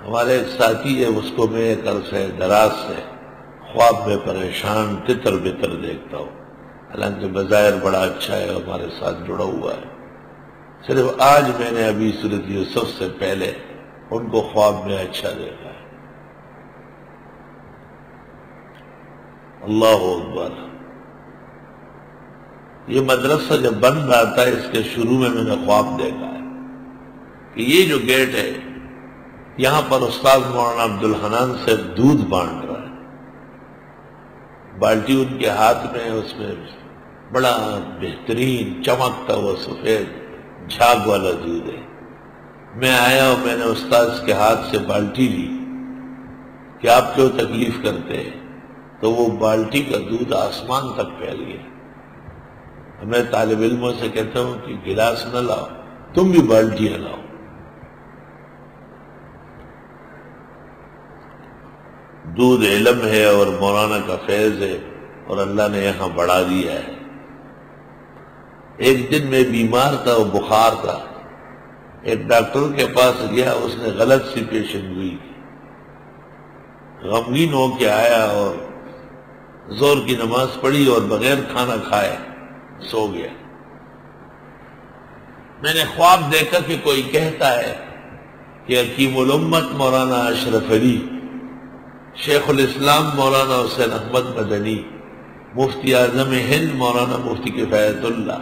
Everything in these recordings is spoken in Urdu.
ہمارے ایک ساتھی ہے، اس کو میں ایک عرصہ دراز سے خواب میں پریشان تتر بتر دیکھتا ہوں، حالانکہ بظاہر بڑا اچھا ہے، ہمارے ساتھ جڑا ہوا ہے۔ صرف آج میں نے ابھی سورۃ یوسف سے پہلے ان کو خواب میں اچھا دیکھا ہے۔ اللہ اکبر۔ یہ مدرسہ جب بن رہا تھا اس کے شروع میں نے خواب دیکھا ہے کہ یہ جو گیٹ ہے یہاں پر استاد مولانا عبدالحنان سے دودھ بانٹ رہا ہے، بالٹی ان کے ہاتھ میں، اس میں بڑا بہترین چمکتا ہوا سفید جھاگ والا دودھ ہے۔ میں آیا اور میں نے استاد کے ہاتھ سے بالٹی لی کہ آپ کیوں تکلیف کرتے ہیں، تو وہ بالٹی کا دودھ آسمان تک پھیل گیا۔ میں طالب علموں سے کہتا ہوں کہ گلاس نہ لاؤ، تم بھی بالٹیاں لاؤ۔ دودھ علم ہے اور مولانا کا فیض ہے، اور اللہ نے یہاں بڑھا دیا ہے۔ ایک دن میں بیمار تھا، وہ بخار تھا، ایک ڈاکٹر کے پاس گیا، اس نے غلط سی پیشن گوئی کی، غمگین ہو کے آیا اور زور کی نماز پڑھی اور بغیر کھانا کھائے سو گیا۔ میں نے خواب دیکھا کہ کوئی کہتا ہے کہ حکیم الامت مولانا اشرف علی، شیخ الاسلام مولانا حسین احمد مدنی، مفتی اعظم ہند مولانا مفتی کفایت اللہ،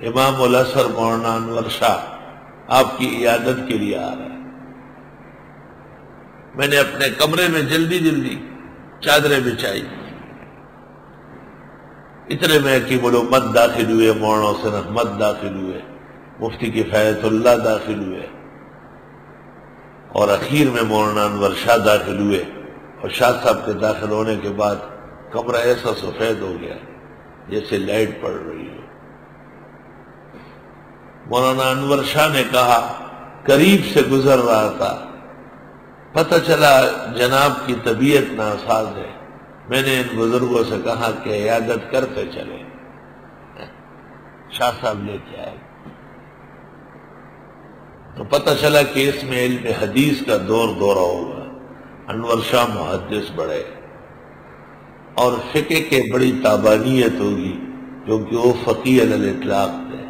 امام الازہر مولانا انور شاہ آپ کی عیادت کے لیے آ رہا ہے۔ میں نے اپنے کمرے میں جلدی چادریں بچھائی، اتنے میں حکیم الامت داخل ہوئے، مولانا حسین احمد داخل ہوئے، مفتی کفایت اللہ داخل ہوئے، اور اخیر میں مولانا انور شاہ داخل ہوئے، اور شاہ صاحب کے داخل ہونے کے بعد کمرہ ایسا سفید ہو گیا جیسے لائٹ پڑ رہی ہو۔ مولانا انور شاہ نے کہا، قریب سے گزر رہا تھا، پتہ چلا جناب کی طبیعت ناساز ہے، میں نے ان بزرگوں سے کہا کہ عیادت کرتے چلے۔ شاہ صاحب لے کے آئے تو پتہ چلا کہ اس میں علم حدیث کا دورہ ہوگا۔ انور شاہ محدث بڑے اور فقہ کے بڑی تابانیت ہوگی، کیونکہ وہ فقیہ علی الاطلاق تھے،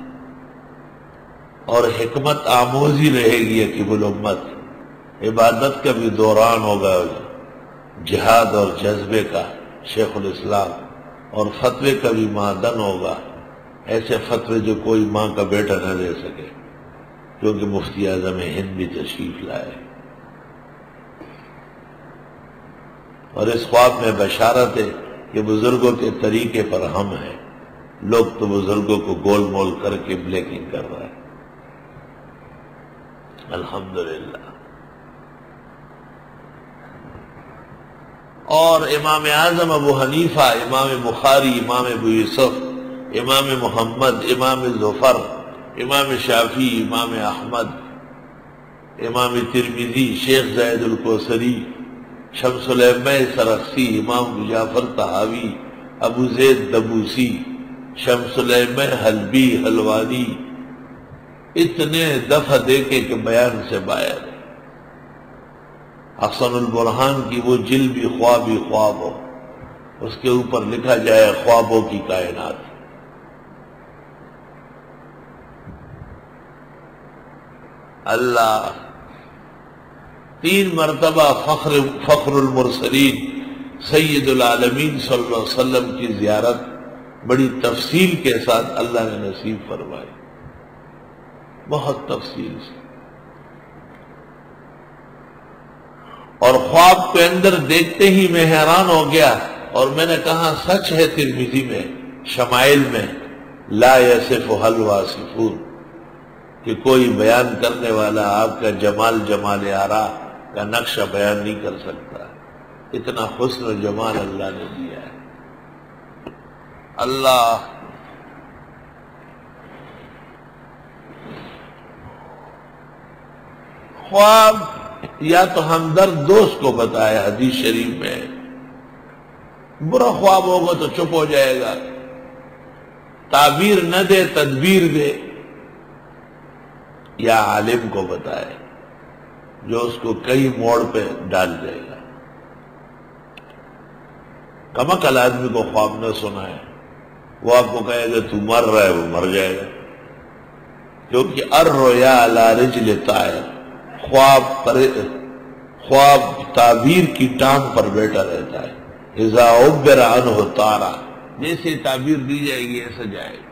اور حکمت آموزی رہے گی حکیم الامت، عبادت کا بھی دوران ہوگا، جہاد اور جذبے کا شیخ الاسلام، اور فتوے کا بھی معدن ہوگا، ایسے فتوے جو کوئی ماں کا بیٹا نہ دے سکے، کیونکہ مفتی اعظم ہند بھی تشریف لائے۔ اور اس خواب میں بشارت ہے کہ بزرگوں کے طریقے پر ہم ہیں، لوگ تو بزرگوں کو گول مول کر کے بلیکنگ کر رہا ہے۔ الحمدللہ۔ اور امام اعظم ابو حنیفہ، امام بخاری، امام ابو یوسف، امام محمد، امام ظفر، امام شافعی، امام احمد، امام ترمذی، شیخ زید الکوثری، شمس الائمہ سرخسی، امام جعفر طحاوی، ابو زید دبوسی، شمس الائمہ حلبی حلوانی، اتنے دفعہ دیکھے کہ بیان سے باہر ہے۔ حسن البرہان کی وہ جلد بھی خواب ہو، اس کے اوپر لکھا جائے خوابوں کی کائنات۔ اللہ 3 مرتبہ فخر المرسلین سید العالمین صلی اللہ علیہ وسلم کی زیارت بڑی تفصیل کے ساتھ اللہ نے نصیب فرمائی، بہت تفصیل سے، اور خواب کے اندر دیکھتے ہی میں حیران ہو گیا، اور میں نے کہا سچ ہے ترمذی میں شمائل میں لا یصفها الواصفون، کہ کوئی بیان کرنے والا آپ کا جمال آرا کا نقشہ بیان نہیں کر سکتا، اتنا حسن و جمال اللہ نے دیا ہے۔ اللہ خواب یا تو ہمدرد دوست کو بتایا، حدیث شریف میں برا خواب ہوگا تو چپ ہو جائے گا، تعبیر نہ دے تدبیر دے، یا عالم کو بتائے۔ جو اس کو کئی موڑ پہ ڈال دے گا۔ کمعقل آدمی کو خواب نہ سنا ہے، وہ آپ کو کہے گا تو مر رہا ہے، وہ مر جائے گا، کیونکہ الرؤیا علی رجل طائر، خواب تعبیر کی ٹانگ پر بیٹھا رہتا ہے۔ اذا عبر عنہ طارا، جیسے تعبیر دی جائے گی ایسا جائے گا۔